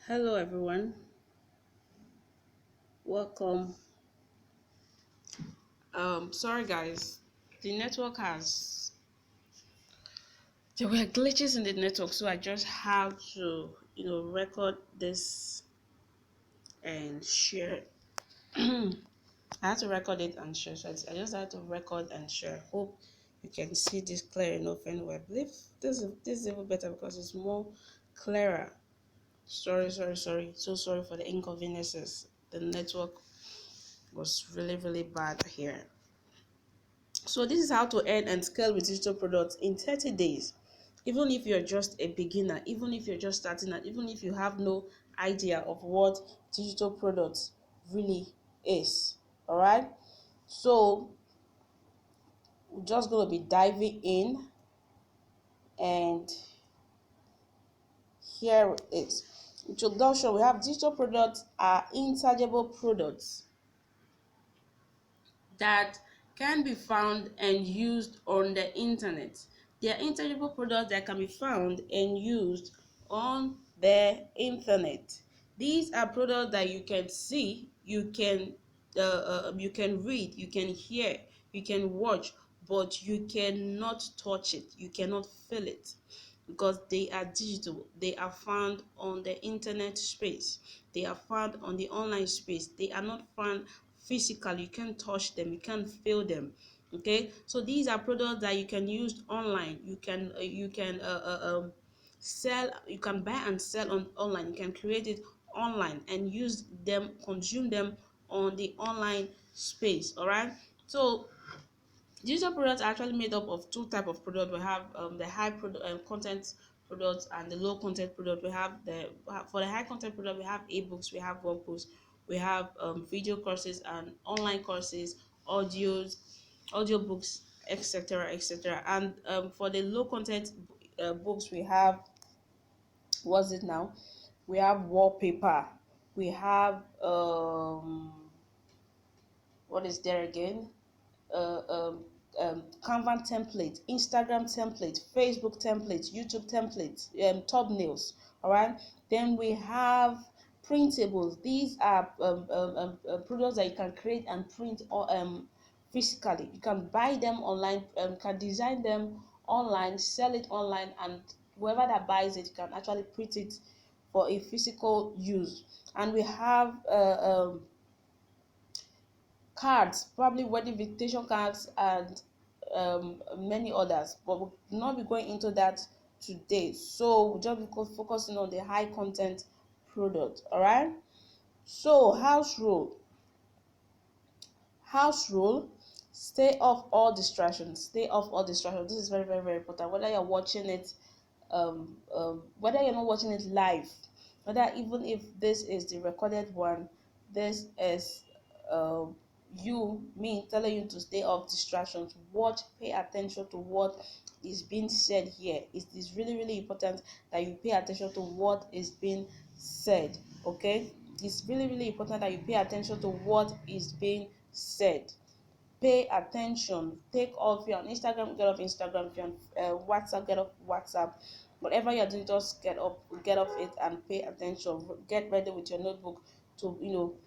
Hello everyone, welcome. Sorry guys, the network has there were glitches in the network, so I just have to record this and share. I had to record it and share. So I just had to record and share. Hope you can see this clear enough. Anyway, I believe this is even better because it's more clearer. Sorry. So sorry for the inconveniences. The network was really bad here. So this is how to earn and scale with digital products in 30 days. Even if you're just a beginner, even if you're just starting out, even if you have no idea of what digital products really is. All right. So we're just going to be diving in, and here it is. Introduction. We have digital products are intangible products that can be found and used on the internet. They are intangible products that can be found and used on the internet. These are products that you can see, you can read, you can hear, you can watch, but you cannot touch it, you cannot feel it, because they are digital. They are found on the internet space, they are found on the online space, they are not found physically. You can't touch them, you can't feel them. Okay, so these are products that you can use online. You can sell, you can buy and sell on online, you can create it online and use them, consume them on the online space. All right, so digital products are actually made up of two type of product. We have the content products and the low content product. We have for the high content product, we have ebooks, we have workbooks, we have video courses and online courses, audios, audiobooks, etc. And for the low content books, we have, what's it now, we have wallpaper, we have what is there again, uh, um, Canva template, Instagram template, Facebook template, YouTube templates, thumbnails. All right. Then we have printables. These are products that you can create and print or physically. You can buy them online, can design them online, sell it online, and whoever that buys it can actually print it for a physical use. And we have cards, probably wedding invitation cards, and many others, but we'll not be going into that today. So we'll just be focusing on the high content product. All right. So house rule, stay off all distractions. Stay off all distractions. This is very important. Whether you're watching it, whether you're not watching it live, whether even if this is the recorded one, this is me telling you to stay off distractions. Watch, pay attention to what is being said here. It is really important that you pay attention to what is being said. Okay, it's really important that you pay attention to what is being said. Pay attention. Take off, if you're on Instagram, get off Instagram. If you're on WhatsApp, get off WhatsApp. Whatever you're doing, just get off it and pay attention. Get ready with your notebook to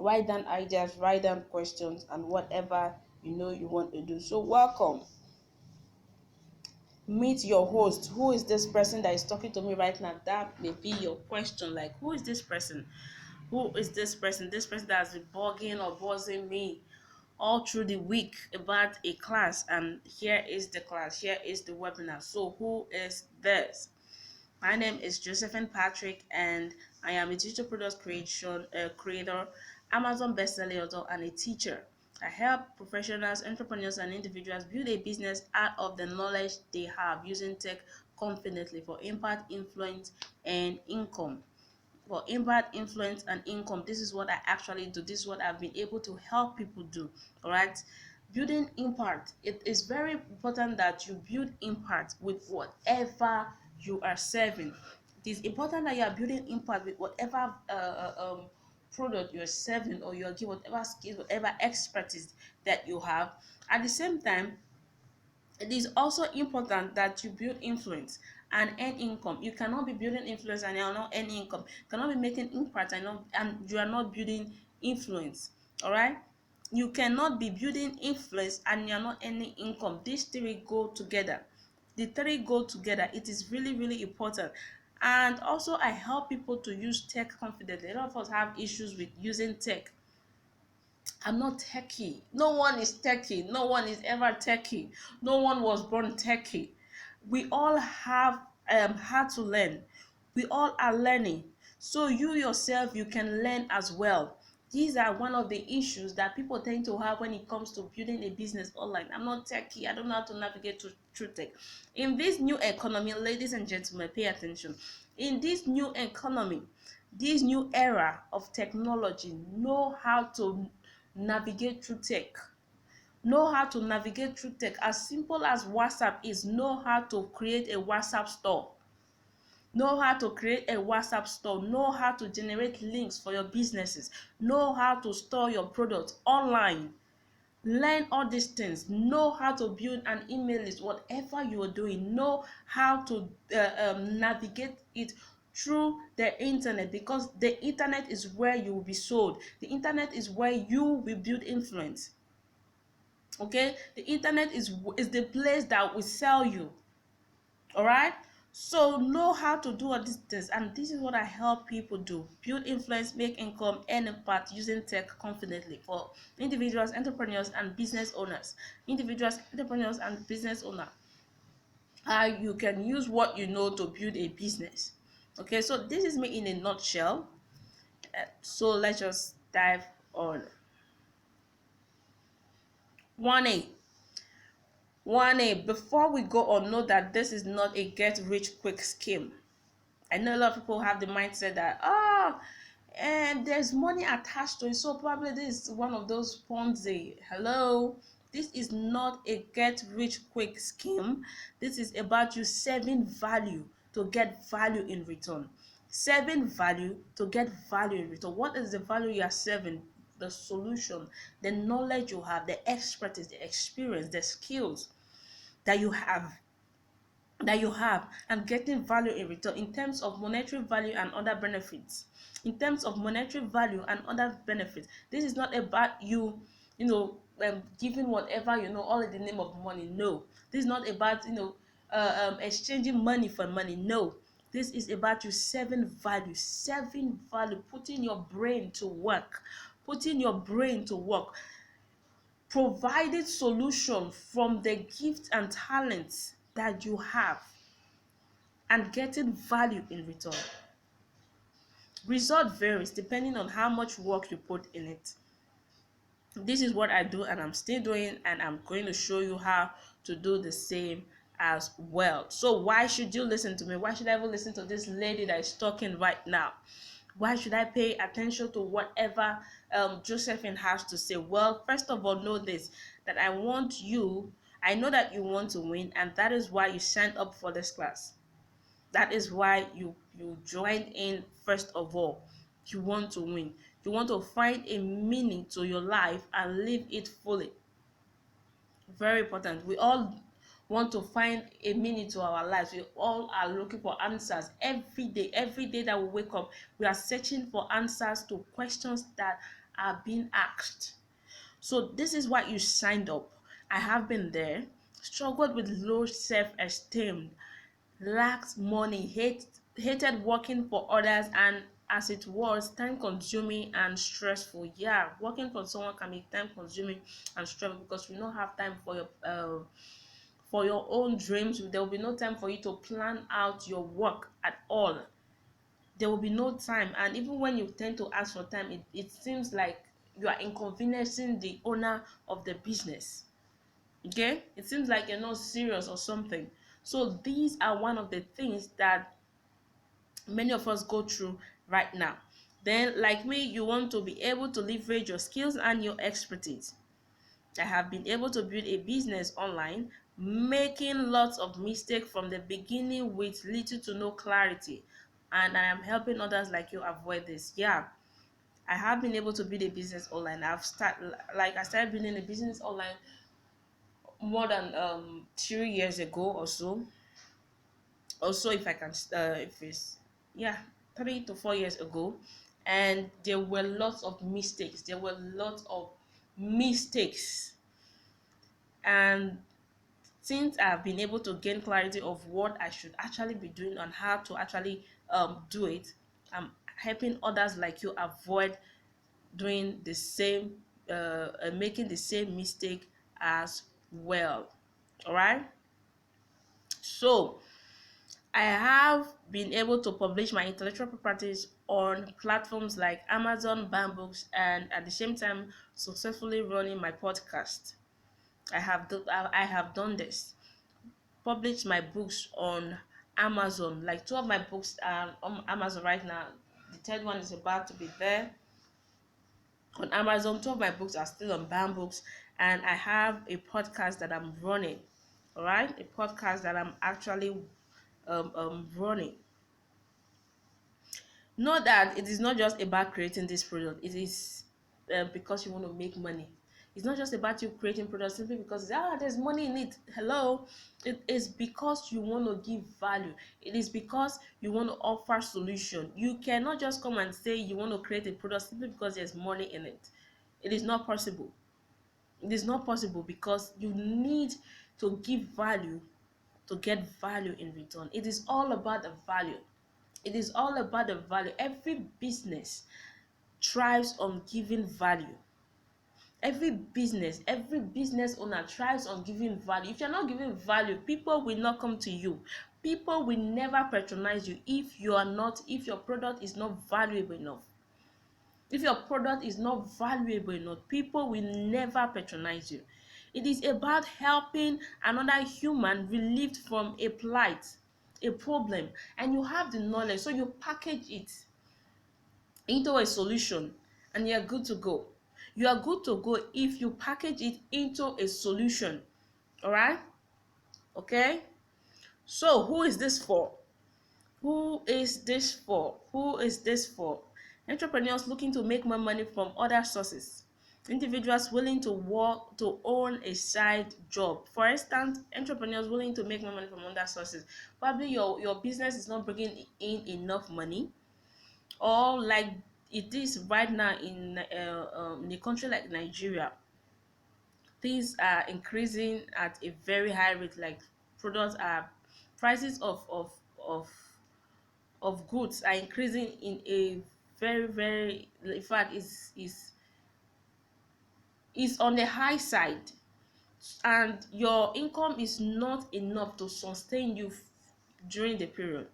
write down ideas, write down questions, and whatever you want to do. So welcome. Meet your host. Who is this person that is talking to me right now? That may be your question. Like, who is this person? Who is this person? This person that has been bugging or buzzing me all through the week about a class, and here is the class, here is the webinar. So who is this? My name is Josephine Patrick, and I am a digital product creator, Amazon bestselling author, and a teacher. I help professionals, entrepreneurs, and individuals build a business out of the knowledge they have, using tech confidently for impact, influence, and income. For impact, influence, and income, this is what I actually do. This is what I've been able to help people do. All right. Building impact, it is very important that you build impact with whatever you are serving. It is important that you are building impact with whatever product you're serving, or you're giving, whatever skills, whatever expertise that you have. At the same time, it is also important that you build influence. and earn income. You cannot be building influence and you're not earning income. You cannot be making impact and you are not building influence. All right. You cannot be building influence and you're not earning income. These three go together. The three go together. It is really, really important. And also, I help people to use tech confidently. A lot of us have issues with using tech. I'm not techie. No one is techie. No one is ever techie. No one was born techie. We all have how to learn. We all are learning. So you yourself, you can learn as well. These are one of the issues that people tend to have when it comes to building a business online. I'm not techie. I don't know how to navigate through tech. In this new economy, ladies and gentlemen, pay attention. In this new economy, this new era of technology, know how to navigate through tech. Know how to navigate through tech. As simple as WhatsApp is, know how to create a WhatsApp store. Know how to create a WhatsApp store. Know how to generate links for your businesses. Know how to store your products online. Learn all these things. Know how to build an email list. Whatever you are doing, know how to navigate it through the internet, because the internet is where you will be sold. The internet is where you will build influence. Okay, the internet is the place that will sell you. All right. So know how to do all these things, and this is what I help people do: build influence, make income, earn impact using tech confidently for individuals, entrepreneurs, and business owners. Individuals, entrepreneurs, and business owner. You can use what you know to build a business. Okay, so this is me in a nutshell. So let's just dive on. 1A. 1A, before we go on, know that this is not a get rich quick scheme. I know a lot of people have the mindset that, and there's money attached to it, so probably this is one of those Ponzi. Hello, this is not a get rich quick scheme. This is about you saving value to get value in return. Saving value to get value in return. What is the value you are saving? The solution, the knowledge you have, the expertise, the experience, the skills that you have and getting value in return in terms of monetary value and other benefits. This is not about giving whatever all in the name of money. No, this is not about exchanging money for money. No, this is about you saving value, putting your brain to work, providing solution from the gifts and talents that you have, and getting value in return. Result varies depending on how much work you put in it. This is what I do, and I'm still doing, and I'm going to show you how to do the same as well. So why should you listen to me? Why should I even listen to this lady that is talking right now? Why should I pay attention to whatever Josephine has to say? Well, first of all, know this, that I know that you want to win, and that is why you signed up for this class. That is why you joined in. First of all, you want to win. You want to find a meaning to your life and live it fully. Very important. We all want to find a meaning to our lives. We all are looking for answers every day that we wake up. We are searching for answers to questions that are being asked. So this is why you signed up. I have been there, struggled with low self-esteem, lacked money, hated working for others, and as it was, time consuming and stressful. Yeah, working for someone can be time consuming and stressful because you don't have time for your own dreams. There will be no time for you to plan out your work at all. There will be no time, and even when you tend to ask for time, it seems like you are inconveniencing the owner of the business. Okay, it seems like you're not serious or something. So these are one of the things that many of us go through right now. Then, like me, you want to be able to leverage your skills and your expertise. I have been able to build a business online, making lots of mistakes from the beginning with little to no clarity, and I am helping others like you avoid this. Yeah, I have been able to build a business online. I started building a business online more than 3 years ago or so. Also, if I can, if it's, yeah, 3 to 4 years ago, and there were lots of mistakes. There were lots of mistakes, and since I've been able to gain clarity of what I should actually be doing and how to actually do it, I'm helping others like you avoid doing the same, making the same mistake as well. All right. So I have been able to publish my intellectual properties on platforms like Amazon, Bambooks, and at the same time successfully running my podcast. I have done this. Published my books on Amazon. Like two of my books are on Amazon right now. The third one is about to be there on Amazon. Two of my books are still on Bambooks, and I have a podcast that I'm running. All right, a podcast that I'm actually running. Know that it is not just about creating this product. It is because you want to make money. It's not just about you creating products simply because there's money in it. Hello, it is because you want to give value. It is because you want to offer solution. You cannot just come and say you want to create a product simply because there's money in it. It is not possible. It is not possible because you need to give value to get value in return. It is all about the value. It is all about the value. Every business thrives on giving value. Every business owner thrives on giving value. If you're not giving value, people will not come to you. People will never patronize you if if your product is not valuable enough. If your product is not valuable enough, people will never patronize you. It is about helping another human relieved from a plight, a problem, and you have the knowledge, so you package it into a solution and you're good to go. You are good to go if you package it into a solution. All right? Okay? So, who is this for? Who is this for? Who is this for? Entrepreneurs looking to make more money from other sources. Individuals willing to work to own a side job. For instance, entrepreneurs willing to make more money from other sources. Probably your business is not bringing in enough money, or like it is right now in a country like Nigeria, things are increasing at a very high rate. Like products are prices of goods are increasing in a very, in fact is on the high side, and your income is not enough to sustain you during the period.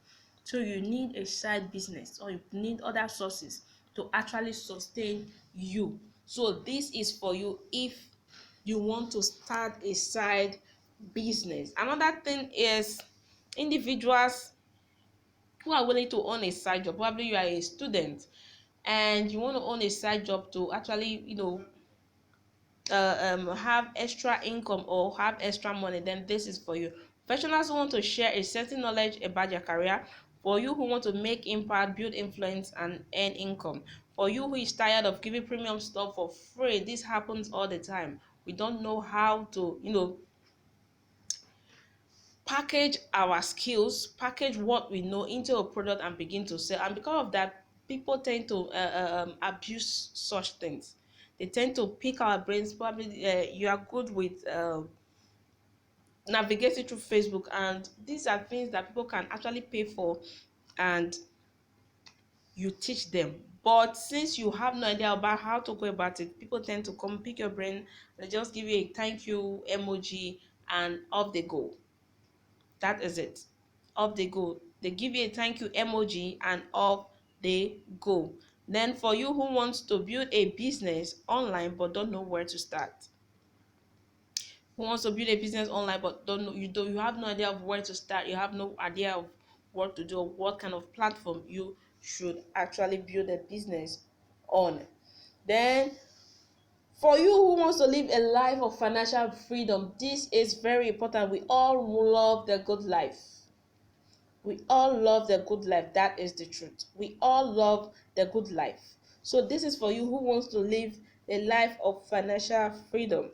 So you need a side business, or you need other sources to actually sustain you. So this is for you if you want to start a side business. Another thing is individuals who are willing to own a side job. Probably you are a student and you want to own a side job to actually have extra income or have extra money. Then this is for you. Professionals who want to share a certain knowledge about your career. For you who want to make impact, build influence, and earn income. For you who is tired of giving premium stuff for free. This happens all the time. We don't know how to package our skills, package what we know into a product and begin to sell. And because of that, people tend to abuse such things. They tend to pick our brains. Probably you are good with navigating through Facebook, and these are things that people can actually pay for, and you teach them. But since you have no idea about how to go about it, people tend to come pick your brain. They just give you a thank you emoji and off they go. That is it. Off they go. They give you a thank you emoji and off they go. Then for you who wants to build a business online but don't know where to start. Who wants to build a business online but you have no idea of where to start. You have no idea of what to do, or what kind of platform you should actually build a business on. Then for you who wants to live a life of financial freedom, this is very important. We all love the good life. We all love the good life. That is the truth. We all love the good life. So this is for you who wants to live a life of financial freedom.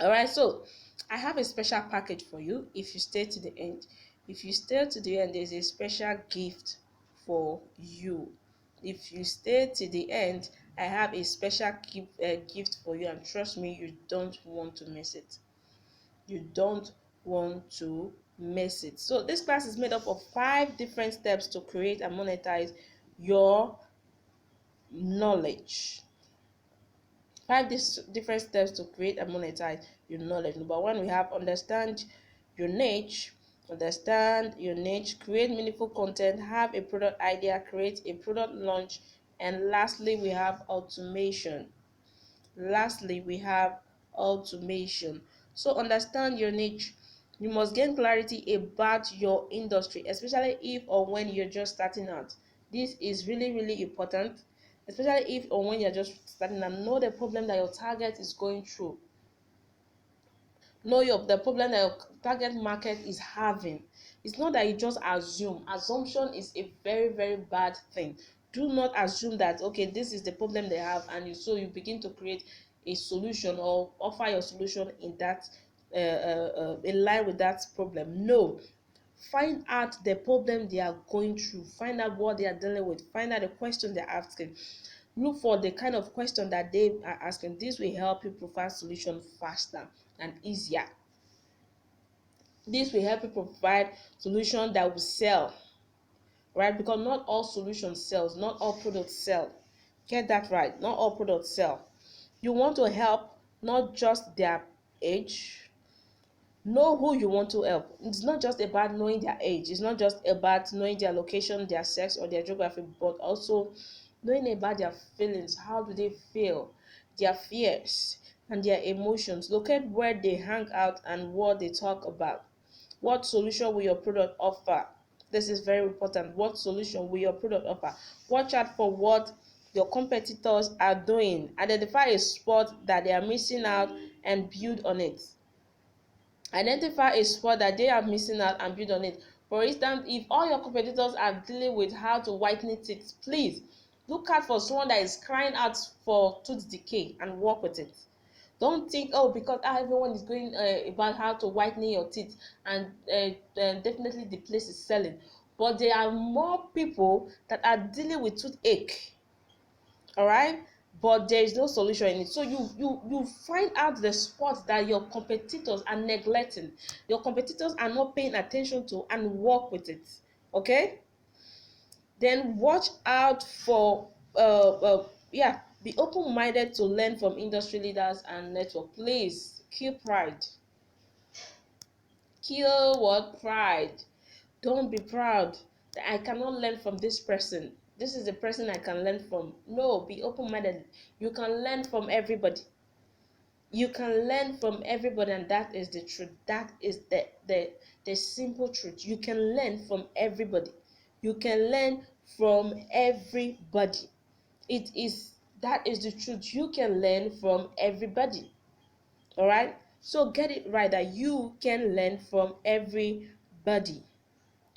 All right, so I have a special package for you if you stay to the end. If you stay to the end, there's a special gift for you. If you stay to the end, I have a special gift for you, and trust me, you don't want to miss it. You don't want to miss it. So this class is made up of 5 different steps to create and monetize your knowledge. 5 different steps to create and monetize your knowledge. Number 1, we have understand your niche. Understand your niche, create meaningful content, have a product idea, create a product launch, and lastly, we have automation. So understand your niche. You must gain clarity about your industry, especially if or when you're just starting out. This is really, really important, especially if or when you're just starting out. Know the problem that your target is going through. Know the problem that your target market is having. It's not that you just assume. Assumption is a very, very bad thing. Do not assume that, okay, this is the problem they have, and you begin to create a solution or offer your solution in that in line with that problem. No. Find out the problem they are going through, find out what they are dealing with, find out the question they're asking. Look for the kind of question that they are asking. This will help you provide solution faster and easier. This will help you provide solution that will sell, right? Because not all solutions sells, not all products sell. Get that right. Not all products sell. You want to help not just their age. Know who you want to help. It's not just about knowing their age. It's not just about knowing their location, their sex, or their geography, but also knowing about their feelings. How do they feel? Their fears and their emotions. Locate where they hang out and what they talk about. What solution will your product offer? This is very important. What solution will your product offer? Watch out for what your competitors are doing. Identify a spot that they are missing out and build on it. Identify a spot that they are missing out and build on it. For instance, if all your competitors are dealing with how to whiten teeth, please look out for someone that is crying out for tooth decay and work with it. Don't think, oh, because everyone is going about how to whiten your teeth, and definitely the place is selling. But there are more people that are dealing with toothache, all right, but there is no solution in it. So you find out the spots that your competitors are neglecting, your competitors are not paying attention to, and work with it. Okay, then watch out for be open-minded to learn from industry leaders and network. Please kill pride. Kill what? Pride. Don't be proud that I cannot learn from this person. This is the person I can learn from. No, be open-minded. You can learn from everybody. You can learn from everybody, and that is the truth. That is the simple truth. You can learn from everybody. You can learn from everybody. That is the truth. You can learn from everybody. All right? So get it right that you can learn from everybody.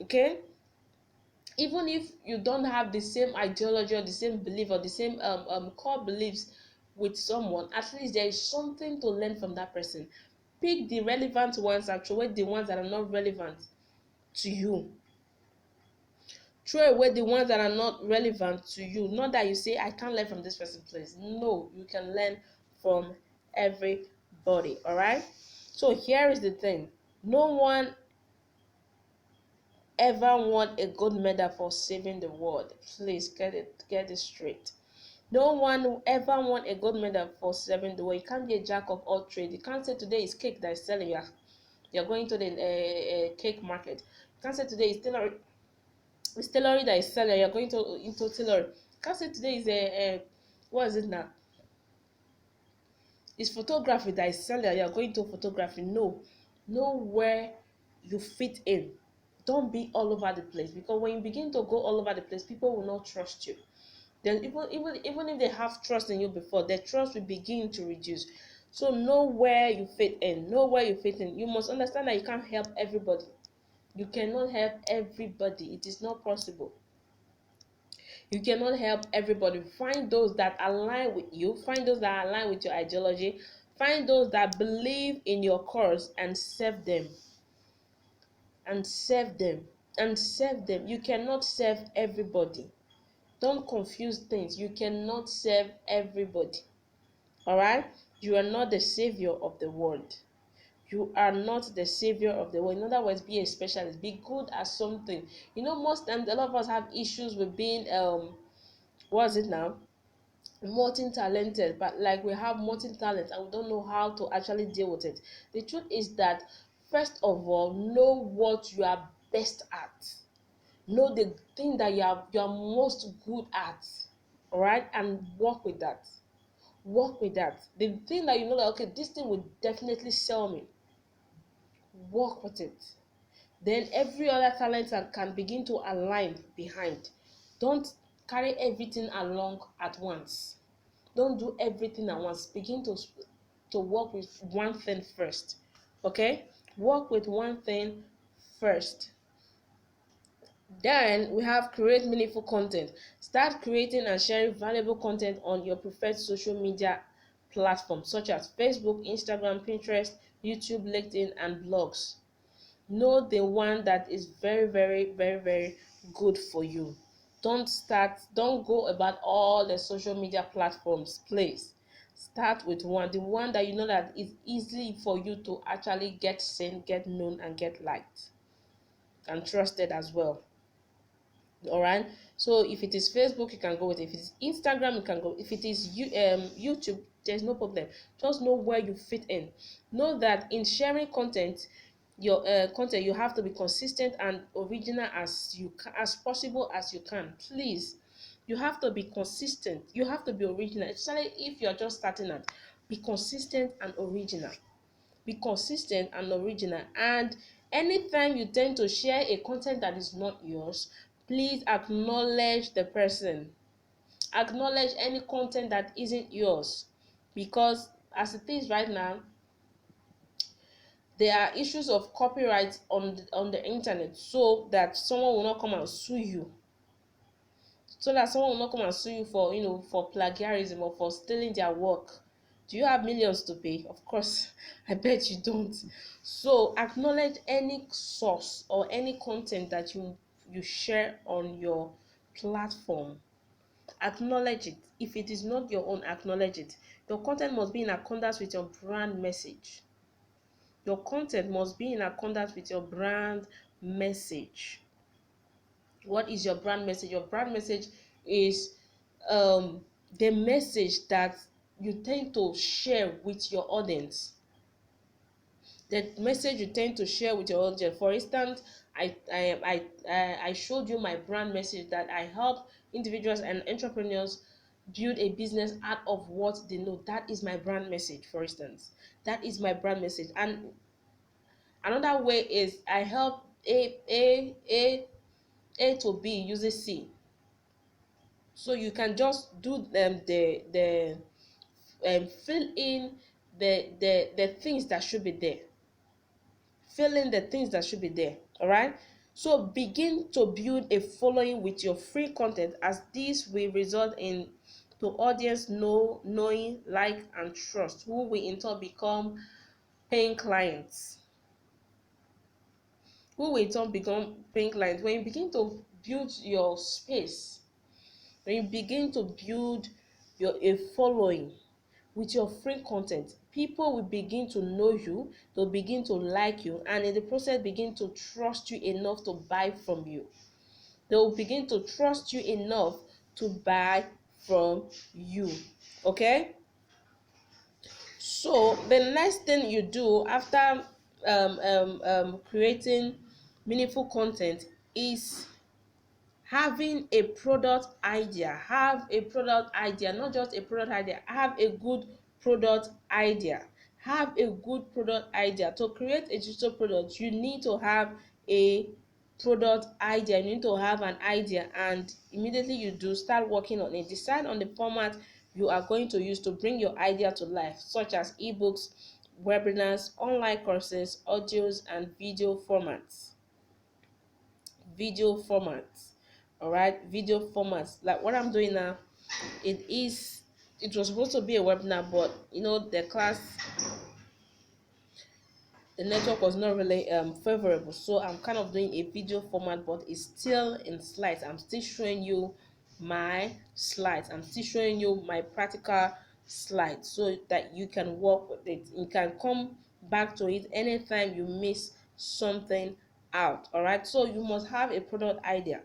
Okay? Even if you don't have the same ideology or the same belief or the same core beliefs with someone, at least there is something to learn from that person. Pick the relevant ones and throw away the ones that are not relevant to you. Throw away the ones that are not relevant to you. Not that you say, I can't learn from this person, please. No, you can learn from everybody. All right? So here is the thing. No one ever won a gold medal for saving the world. Please get it straight. No one ever won a gold medal for saving the world. You can't be a jack of all trades. You can't say today is cake that is selling. You're going to the cake market. You can't say today is tailoring that is selling. You're going to into tailoring. You can't say today is a what is it now? It's photography that is selling. You're going to photography. No, know where you fit in. Don't be all over the place, because when you begin to go all over the place, people will not trust you. Then even if they have trust in you before, their trust will begin to reduce. So know where you fit in. Know where you fit in. You must understand that you can't help everybody. You cannot help everybody. It is not possible. You cannot help everybody. Find those that align with you. Find those that align with your ideology. Find those that believe in your cause and serve them. and serve them. You cannot serve everybody. Don't confuse things. You cannot serve everybody. All right? You are not the savior of the world. You are not the savior of the world. In other words, be a specialist. Be good at something. Most times a lot of us have issues with being what's it now? Multi-talented, but like we have multi-talent and we don't know how to actually deal with it. The truth is that first of all, know what you are best at. Know the thing that you are most good at. All right, and work with that. The thing that you know that, okay, this thing will definitely sell me. Work with it. Then every other talent can begin to align behind. Don't carry everything along at once. Don't do everything at once. Begin to work with one thing first. Okay, work with one thing first. Then we have create meaningful content. Start creating and sharing valuable content on your preferred social media platforms such as Facebook, Instagram, Pinterest, YouTube, LinkedIn, and blogs. Know the one that is very, very, very, very good for you. Don't go about all the social media platforms, please. Start with the one that you know that is easy for you to actually get seen, get known, and get liked and trusted as well. All right, so if it is Facebook, you can go with it. If it is Instagram, you can go. If it is YouTube, there's no problem. Just know where you fit in. Know that in sharing content, your content, you have to be consistent and original as possible as you can. Please, you have to be consistent. You have to be original, especially if you're just starting out. Be consistent and original. And anytime you tend to share a content that is not yours, please acknowledge the person. Acknowledge any content that isn't yours, because as it is right now, there are issues of copyright on the internet, so that someone will not come and sue you for for plagiarism or for stealing their work. Do you have millions to pay? Of course, I bet you don't. So acknowledge any source or any content that you share on your platform. Acknowledge it. If it is not your own, acknowledge it. Your content must be in accordance with your brand message. What is your brand message? Your brand message is the message that you tend to share with your audience. For instance, I showed you my brand message, that I help individuals and entrepreneurs build a business out of what they know. That is my brand message. For instance, that is my brand message. And another way is I help A to B using C. So you can just do the fill in the things that should be there. All right, so begin to build a following with your free content, as this will result in the audience knowing, like, and trust, who will in turn become paying clients. When you begin to build your space, when you begin to build a following with your free content, people will begin to know you, they'll begin to like you, and in the process begin to trust you enough to buy from you. Okay, so the next thing you do after creating meaningful content is having a product idea. Not just a product idea. Have a good product idea. To create a digital product, you need to have a product idea. You need to have an idea, and immediately you do, start working on it. Decide on the format you are going to use to bring your idea to life, such as ebooks, webinars, online courses, audios, and video formats. All right, video formats like what I'm doing now. It was supposed to be a webinar, but the class the network was not really favorable, so I'm kind of doing a video format, but it's still in slides. I'm still showing you my slides. I'm still showing you my practical slides so that you can work with it. You can come back to it anytime you miss something out. All right, so you must have a product idea.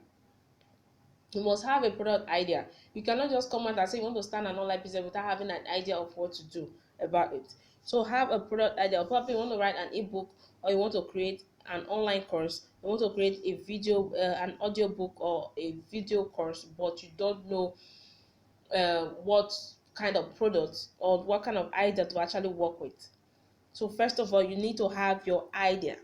You must have a product idea. You cannot just come out and say you want to start an online business without having an idea of what to do about it. So have a product idea. Probably you want to write an ebook, or you want to create an online course, you want to create a video, an audio book or a video course, but you don't know what kind of product or what kind of idea to actually work with. So first of all, you need to have your idea.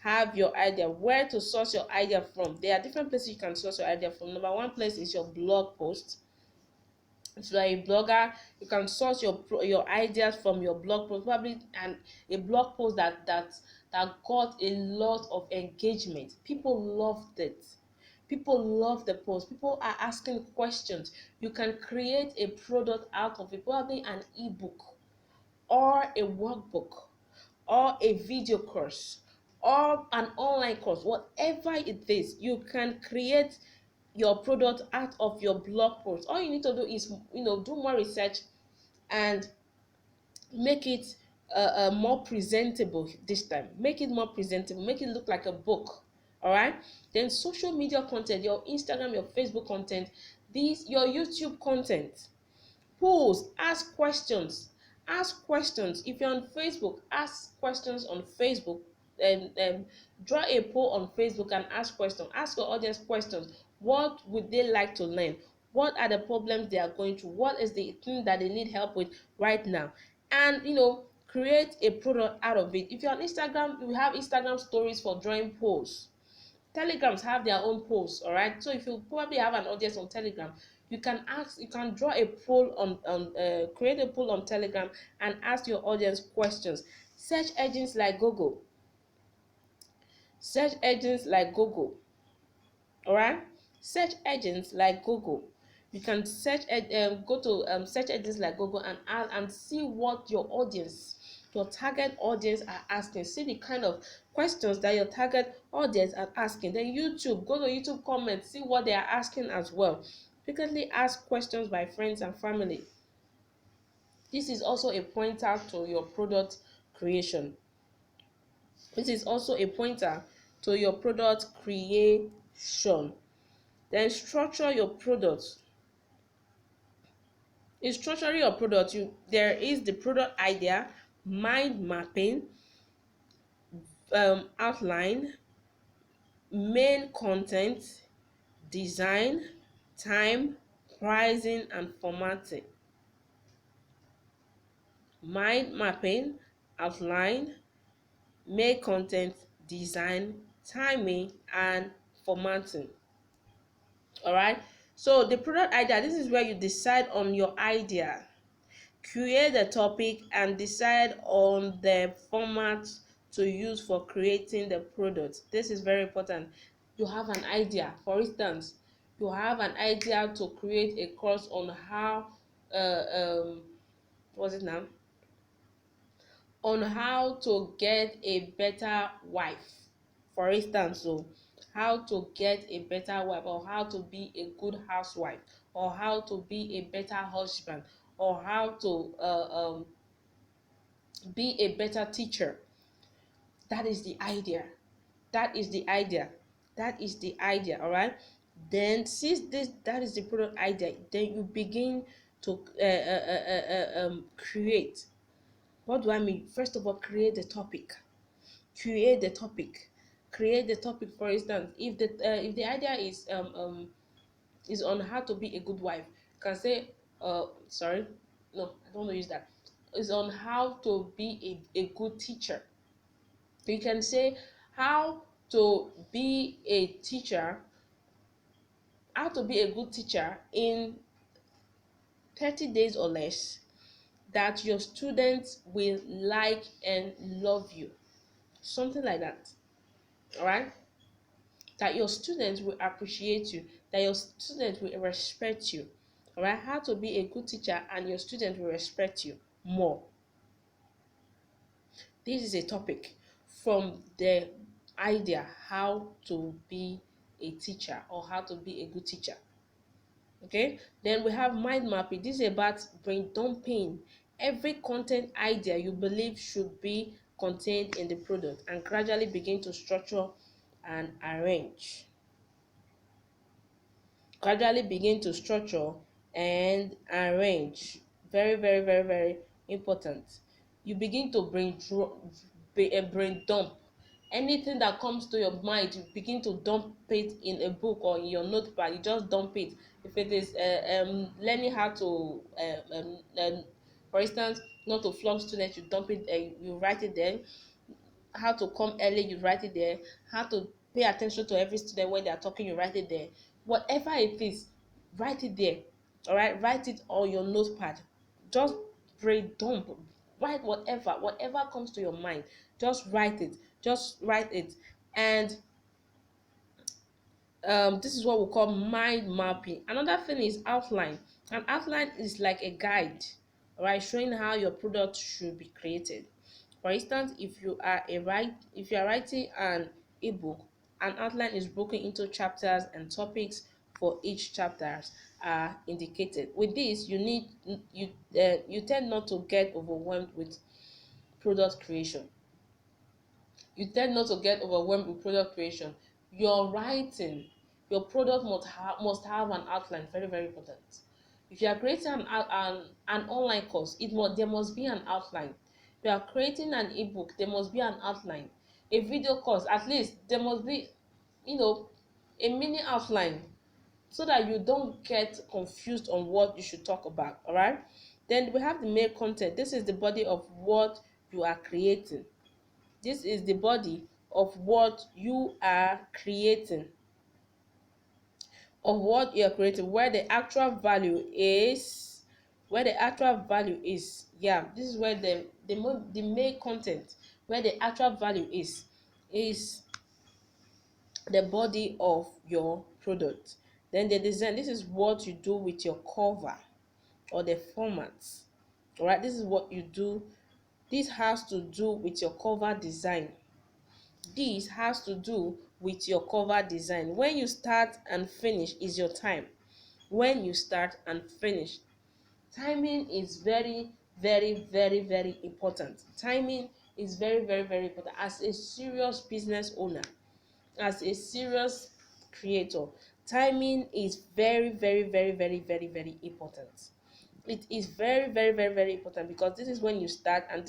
Have your idea. Where to source your idea from? There are different places you can source your idea from. Number one place is your blog post. If you are a blogger, you can source your ideas from your blog post, probably, and a blog post that got a lot of engagement. People loved it. People love the post. People are asking questions. You can create a product out of it, probably an ebook or a workbook or a video course or an online course. Whatever it is, you can create your product out of your blog post. All you need to do is, do more research and make it more presentable. This time, make it more presentable, make it look like a book. All right, then social media content, your Instagram, your Facebook content, your YouTube content. Polls, ask questions. Ask questions. If you're on Facebook, ask questions on Facebook. And draw a poll on Facebook and ask questions. Ask your audience questions. What would they like to learn? What are the problems they are going through? What is the thing that they need help with right now? And create a product out of it. If you're on Instagram, you have Instagram stories for drawing polls. Telegrams have their own polls. All right, so if you probably have an audience on Telegram, you can draw a poll create a poll on Telegram and ask your audience questions. Search engines like Google. Search engines like Google. All right, search engines like Google. You can go to search engines like Google and see what your target audience are asking. See the kind of questions that your target audience are asking. Then YouTube, go to YouTube comments, see what they are asking as well. Frequently ask questions by friends and family. This is also a pointer to your product creation. This is also a pointer to your product creation. Then structure your product. In structuring your product, there is the product idea, mind mapping, outline, main content, design, time, pricing, and formatting. Mind mapping, outline, main content, design, timing, and formatting. All right, so the product idea, this is where you decide on your idea, create the topic, and decide on the format to use for creating the product. This is very important. You have an idea. For instance, you have an idea to create a course on how what's it now on how to get a better wife. For instance, so how to get a better wife, or how to be a good housewife, or how to be a better husband, or how to be a better teacher. That is the idea. That is the idea. That is the idea. All right, then since that is the product idea, then you begin to create. What do I mean? First of all, create the topic. Create the topic. Create the topic. For instance, if the idea is on how to be a good wife, you can say sorry, no, I don't want to use that. It's on how to be a good teacher. You can say how to be a teacher, how to be a good teacher in 30 days or less, that your students will like and love you. Something like that. All right, that your students will appreciate you, that your students will respect you. All right, how to be a good teacher and your students will respect you more. This is a topic. from the idea how to be a teacher or how to be a good teacher. Okay, then we have mind mapping. This is about brain dumping every content idea you believe should be contained in the product and gradually begin to structure and arrange. Gradually begin to structure and arrange. Very, very, very, very important. You begin to brain dump anything that comes to your mind. You begin to dump it in a book or in your notepad. You just dump it. If it is learning how to for instance, not to flog students, you dump it, you write it there. How to come early, you write it there. How to pay attention to every student when they are talking, you write it there. Whatever it is, write it there. All right, write it on your notepad. Just brain dump. Write whatever comes to your mind. Just write it. Just write it. And this is what we call mind mapping. Another thing is outline. An outline is like a guide, right, showing how your product should be created. For instance, if you are writing an ebook, an outline is broken into chapters and topics for each chapters are indicated. With this, you tend not to get overwhelmed with product creation. You tend not to get overwhelmed with product creation. Your writing, your product must have an outline. Very, very important. If you are creating an online course, there must be an outline. If you are creating an ebook, there must be an outline. A video course, at least there must be, a mini outline, so that you don't get confused on what you should talk about. All right. Then we have the main content. This is the body of what you are creating. This is the body of what you are creating, where the actual value is. Yeah, this is where the main content, where the actual value is the body of your product. Then the design. This is what you do with your cover or the format. All right, this is what you do. This has to do with your cover design. When you start and finish is your time. When you start and finish, timing is very, very, very, very important. Timing is very, very, very important. As a serious business owner, as a serious creator, timing is very, very, very, very, very, very important. It is very, very, very, very important, because this is when you start, and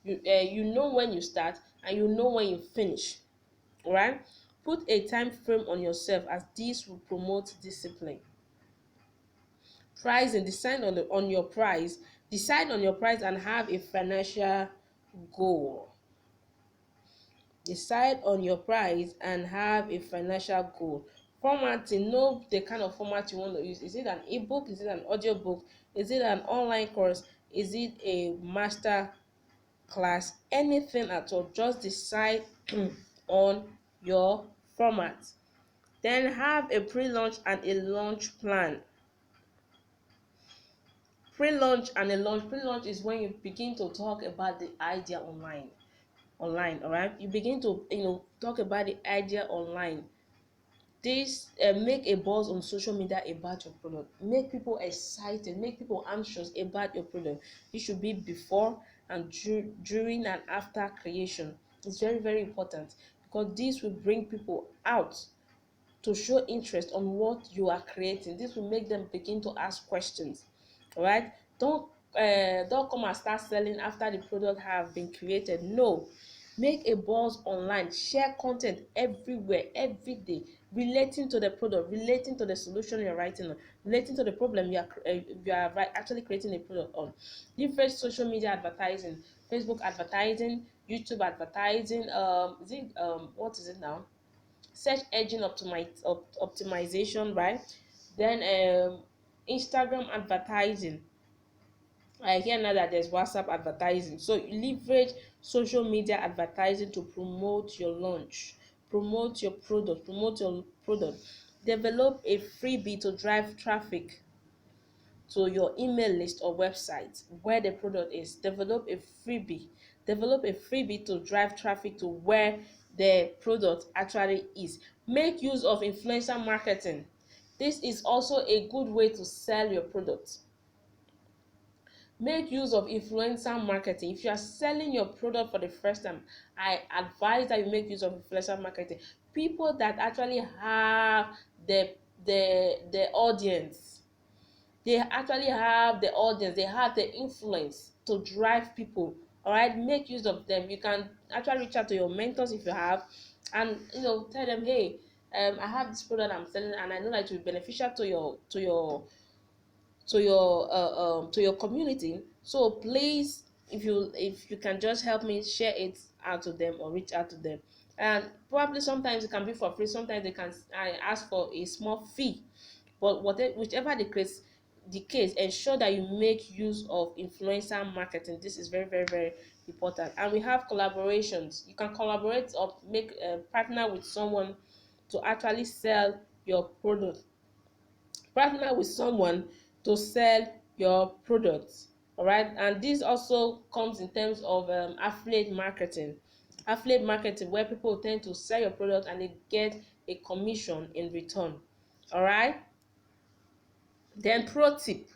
you know when you start and you know when you finish. All right. Put a time frame on yourself, as this will promote discipline. Pricing. Decide on your price and have a financial goal. Formatting. Know the kind of format you want to use. Is it an ebook? Is it an audio book? Is it an online course? Is it a master class? Anything at all, just decide on your format. Then have a pre-launch and a launch plan. Pre-launch and a launch. Pre-launch is when you begin to talk about the idea online. All right, you begin to talk about the idea online. This make a buzz on social media about your product. Make people excited, make people anxious about your product. It should be before and during and after creation. It's very, very important, because this will bring people out to show interest on what you are creating. This will make them begin to ask questions. All right. Don't come and start selling after the product have been created. No. Make a buzz online. Share content everywhere, every day, relating to the product, relating to the solution you're writing on, relating to the problem actually creating a product on. Different social media advertising: Facebook advertising, YouTube advertising, what is it now, search engine optimization, right? Then Instagram advertising. I hear now that there's WhatsApp advertising. So you leverage social media advertising to promote your launch, promote your product. Develop a freebie to drive traffic to your email list or website where the product is. Develop a freebie. Develop a freebie to drive traffic to where the product actually is. Make use of influencer marketing. This is also a good way to sell your product. Make use of influencer marketing. If you are selling your product for the first time, I advise that you make use of influencer marketing. People that actually have the the audience, they actually have the audience, they have the influence to drive people. All right, make use of them. You can actually reach out to your mentors if you have, and tell them, hey, I have this product I'm selling, and I know that it will be beneficial to your community. So please, if you can just help me share it out to them or reach out to them. And probably sometimes it can be for free, sometimes they can ask for a small fee, but whichever the case, ensure that you make use of influencer marketing. This is very, very, very important. And we have collaborations. You can collaborate or make a partner with someone to actually sell your product. Partner with someone to sell your products. All right, and this also comes in terms of affiliate marketing. Affiliate marketing, where people tend to sell your product and they get a commission in return. All right, then pro tip,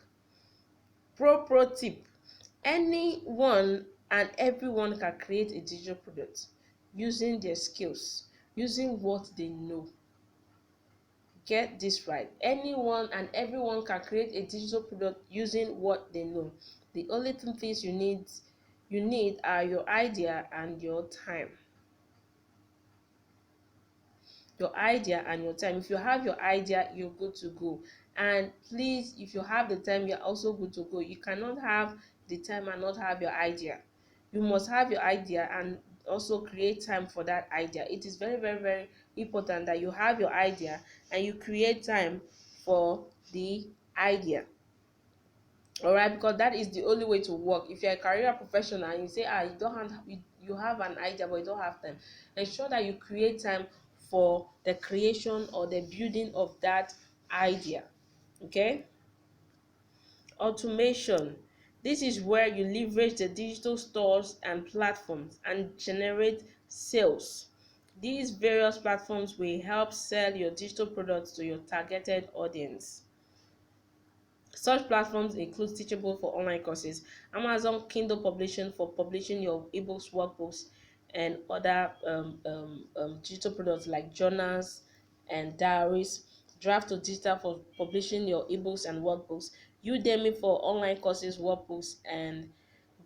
anyone and everyone can create a digital product using their skills, using what they know. Get this right. Anyone and everyone can create a digital product using what they know. The only two things you need are your idea and your time. Your idea and your time. If you have your idea, you're good to go. And please, if you have the time, you're also good to go. You cannot have the time and not have your idea. You must have your idea and also create time for that idea. It is very, very, very important that you have your idea and you create time for the idea. All right, because that is the only way to work. If you're a career professional and you say you have an idea but you don't have time, ensure that you create time for the creation or the building of that idea. Okay. Automation. This is where you leverage the digital stores and platforms and generate sales. These various platforms will help sell your digital products to your targeted audience. Such platforms include Teachable for online courses, Amazon Kindle Publishing for publishing your ebooks, workbooks, and other digital products like journals and diaries, Draft to Digital for publishing your ebooks and workbooks, Udemy for online courses, workbooks, and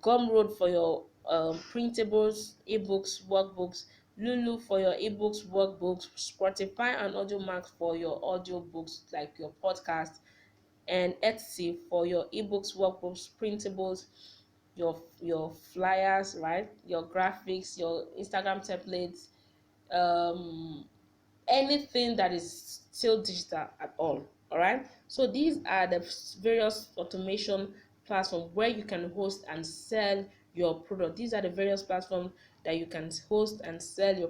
Gumroad for your printables, ebooks, workbooks, Lulu for your ebooks, workbooks, Spotify and Audiomack for your audiobooks like your podcast, and Etsy for your ebooks, workbooks, printables, your flyers, right? Your graphics, your Instagram templates, um, anything that is still digital at all. All right. So these are the various automation platforms where you can host and sell your product. These are the various platforms that you can host and sell your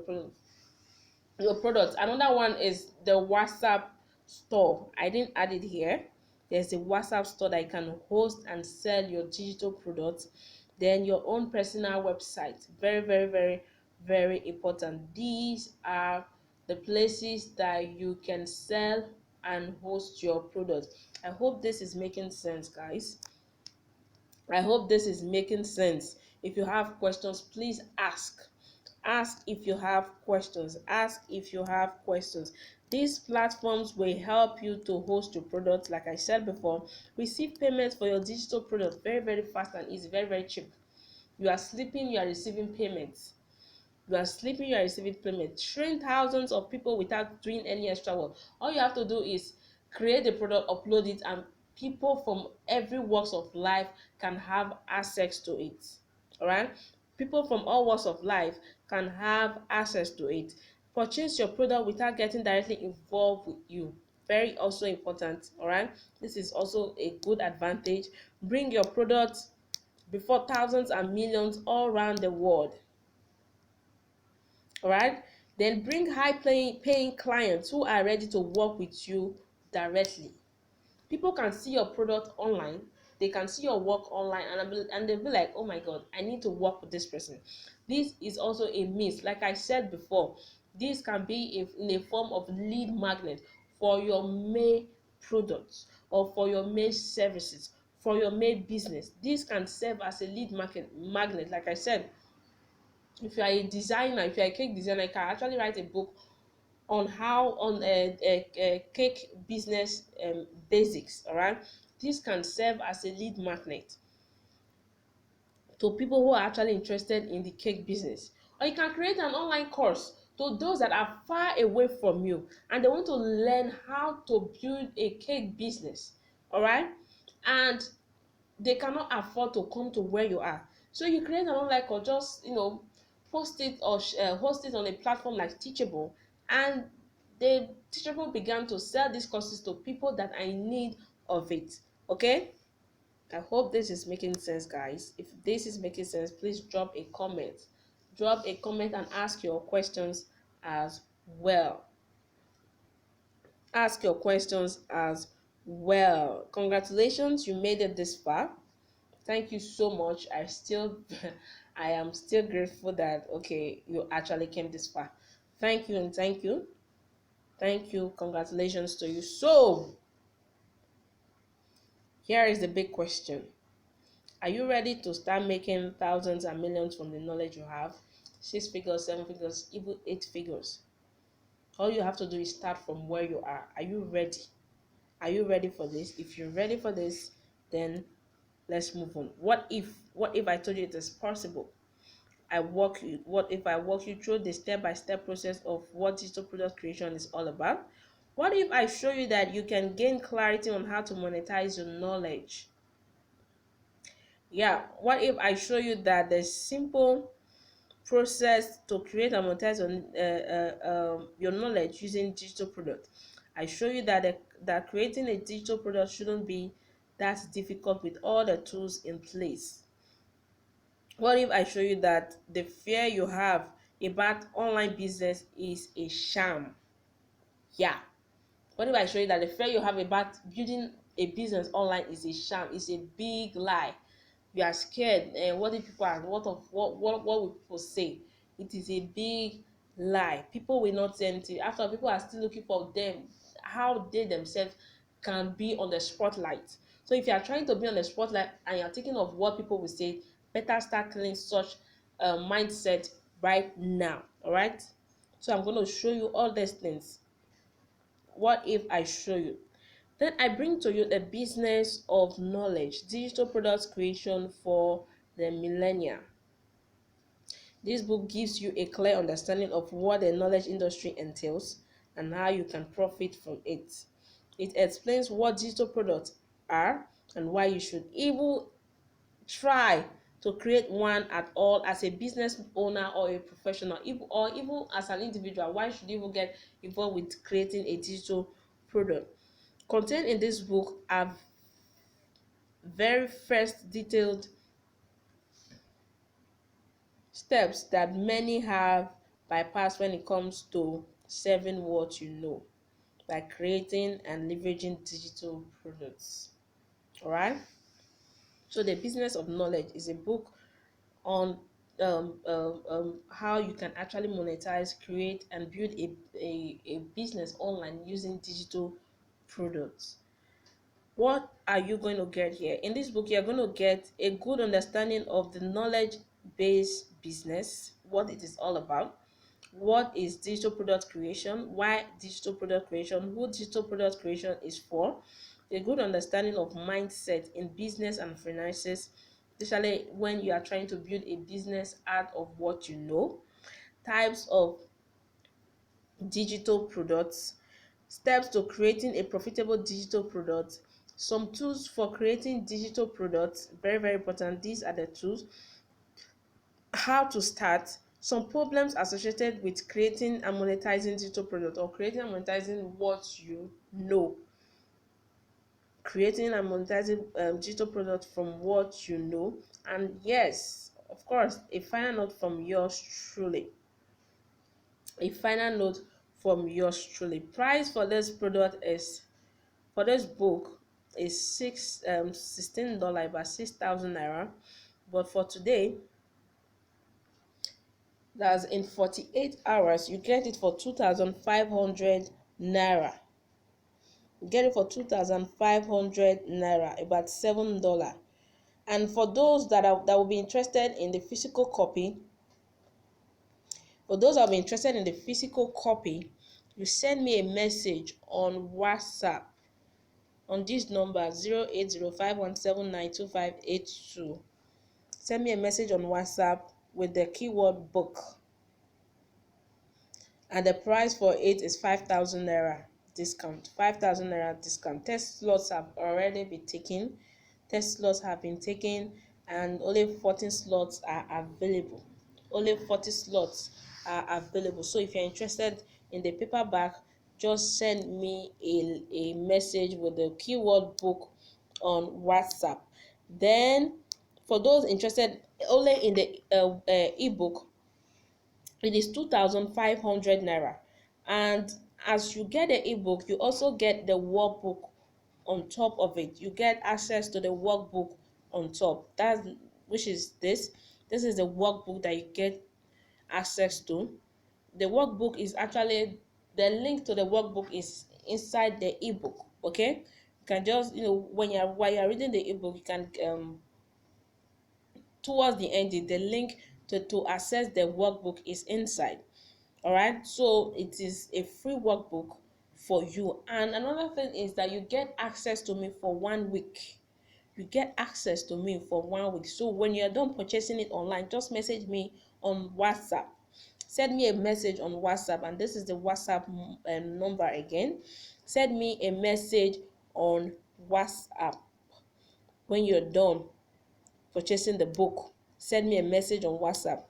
products. Another one is the WhatsApp store. I didn't add it here. There's a WhatsApp store that you can host and sell your digital products. Then your own personal website. Very, very, very, very important. These are the places that you can sell and host your products. I hope this is making sense, guys. I hope this is making sense. If you have questions, please ask. Ask if you have questions. Ask if you have questions. These platforms will help you to host your product. Like I said before, receive payments for your digital product very, very fast and easy, very, very cheap. You are sleeping, you are receiving payments. You are sleeping, you are receiving payment. Train thousands of people without doing any extra work. All you have to do is create the product, upload it, and people from every walks of life can have access to it. All right, people from all walks of life can have access to it. Purchase your product without getting directly involved with you. Very also important. All right, this is also a good advantage. Bring your product before thousands and millions all around the world. All right, then bring high paying clients who are ready to work with you directly. People can see your product online, they can see your work online, and they'll be like, oh my god, I need to work with this person. This is also a myth. Like I said before, this can be in a form of lead magnet for your main products or for your main services, for your main business. This can serve as a lead market magnet. Like I said, if you are a designer, if you are a cake designer, you can actually write a book on how on a cake business basics. All right, this can serve as a lead magnet to people who are actually interested in the cake business. Or you can create an online course to those that are far away from you and they want to learn how to build a cake business. All right, and they cannot afford to come to where you are. So you create an online course, just post it or host it on a platform like Teachable, and the Teachable began to sell these courses to people that are in need of it. Okay, I hope this is making sense, guys. If this is making sense, please drop a comment. Drop a comment and ask your questions as well. Ask your questions as well. Congratulations, you made it this far. Thank you so much. I am still grateful that okay, you actually came this far. Thank you and thank you. Thank you. Congratulations to you. So, here is the big question. Are you ready to start making thousands and millions from the knowledge you have? 6 figures, 7 figures, even 8 figures. All you have to do is start from where you are. Are you ready? Are you ready for this? If you're ready for this, then let's move on. What if I told you it is possible? What if I walk you through the step-by-step process of what digital product creation is all about? What if I show you that you can gain clarity on how to monetize your knowledge? Yeah, what if I show you that the simple process to create and monetize on your knowledge using digital product? I show you that that creating a digital product shouldn't be that difficult with all the tools in place. What if I show you that the fear you have about online business is a sham? Yeah. What if I show you that the fear you have about building a business online is a sham, is a big lie? You are scared, and what if people are what will people say? It is a big lie. People will not say anything. After, people are still looking for them, how they themselves can be on the spotlight. So if you are trying to be on the spotlight and you're thinking of what people will say, better start killing such mindset right now. All right, so I'm going to show you all these things. What if I show you? Then I bring to you the business of knowledge, digital products creation for the millennia. This book gives you a clear understanding of what the knowledge industry entails and how you can profit from it. It explains what digital products are and why you should even try to create one at all as a business owner or a professional, or even as an individual. Why should you even get involved with creating a digital product? Contained in this book are very first detailed steps that many have bypassed when it comes to serving what you know, by creating and leveraging digital products. All right. So the business of knowledge is a book on how you can actually monetize, create, and build a business online using digital products. What are you going to get here? In this book, you're going to get a good understanding of the knowledge-based business, what it is all about, what is digital product creation, why digital product creation, who digital product creation is for, a good understanding of mindset in business and finances, especially when you are trying to build a business out of what you know, types of digital products, steps to creating a profitable digital product, some tools for creating digital products, very very important. These are the tools. How to start, some problems associated with creating and monetizing digital product, or creating and monetizing what you know, creating and monetizing digital product from what you know. And yes, of course, a final note from yours truly. Price for this product is, for this book, is $16, about 6,000 naira. But for today, that's in 48 hours, you get it for 2,500 naira. You get it for 2,500 naira, about $7. And for those that will be interested in the physical copy, you send me a message on WhatsApp on this number 08051792582. Send me a message on WhatsApp with the keyword book, and the price for it is 5,000 naira discount. 5,000 naira discount. Test slots have already been taken. And only 14 slots are available. So if you're interested in the paperback, just send me a message with the keyword book on WhatsApp. Then for those interested only in the ebook, it is 2,500 naira. And as you get the ebook, you also get the workbook on top of it. You get access to the workbook on top. That's which is this. This is the workbook that you get access to. The workbook is actually, the link to the workbook is inside the ebook. Okay, you can just, while you're reading the ebook, you can towards the end, the link to access the workbook is inside. All right, so it is a free workbook for you. And another thing is that you get access to me for 1 week. So when you're done purchasing it online, just message me on WhatsApp. Send me a message on WhatsApp, and this is the WhatsApp number again. Send me a message on WhatsApp when you're done purchasing the book. Send me a message on WhatsApp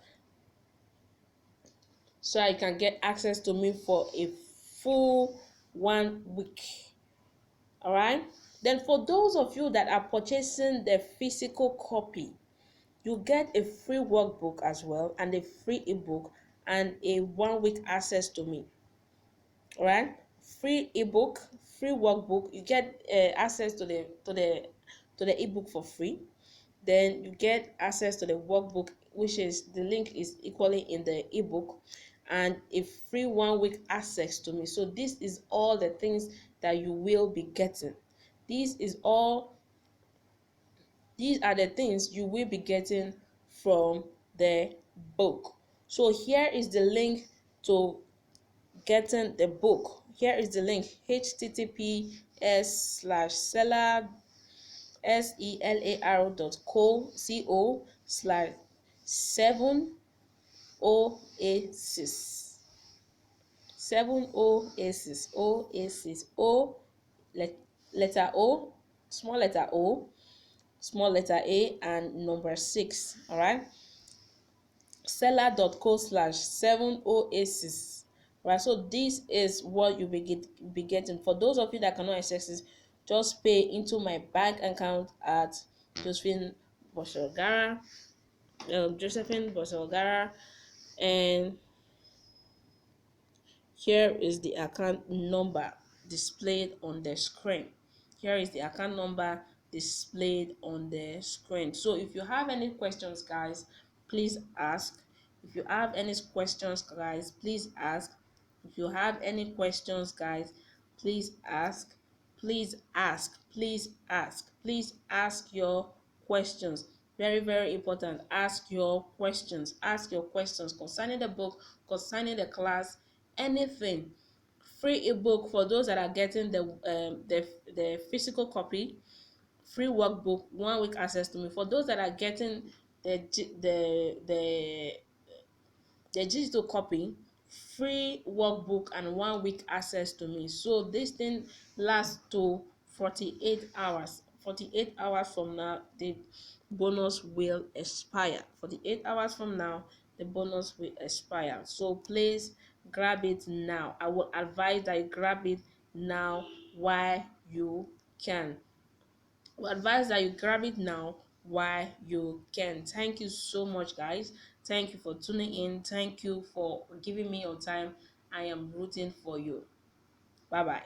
so I can get access to me for a full 1 week. All right, then for those of you that are purchasing the physical copy, you get a free workbook as well, and a free ebook, and a 1 week access to me. All right, free ebook, free workbook. You get access to the ebook for free. Then you get access to the workbook, which is the link is equally in the ebook, and a free 1 week access to me. So this is all the things that you will be getting. These are the things you will be getting from the book. So here is the link to getting the book. Here is the link: https://selar.co/7oasis. 7 oasis, oasis, letter O, small letter A, and number 6. All right, seller.co/7oasis. Right, so this is what you be getting. For those of you that cannot access this, just pay into my bank account at Josephine Boshogara, and here is the account number displayed on the screen. So if you have any questions, guys, please ask. If you have any questions, guys, please ask. If you have any questions, guys, please ask. Please ask. Please ask. Please ask your questions. Very, very important. Ask your questions. Ask your questions concerning the book, concerning the class, anything. Free ebook for those that are getting the physical copy. Free workbook, 1 week access to me. For those that are getting the the the the digital copy, free workbook and 1 week access to me. So this thing lasts to 48 hours. 48 hours from now, the bonus will expire. 48 hours from now, the bonus will expire. So please grab it now. I would advise that you grab it now while you can. Thank you so much, guys. Thank you for tuning in. Thank you for giving me your time. I am rooting for you. Bye bye.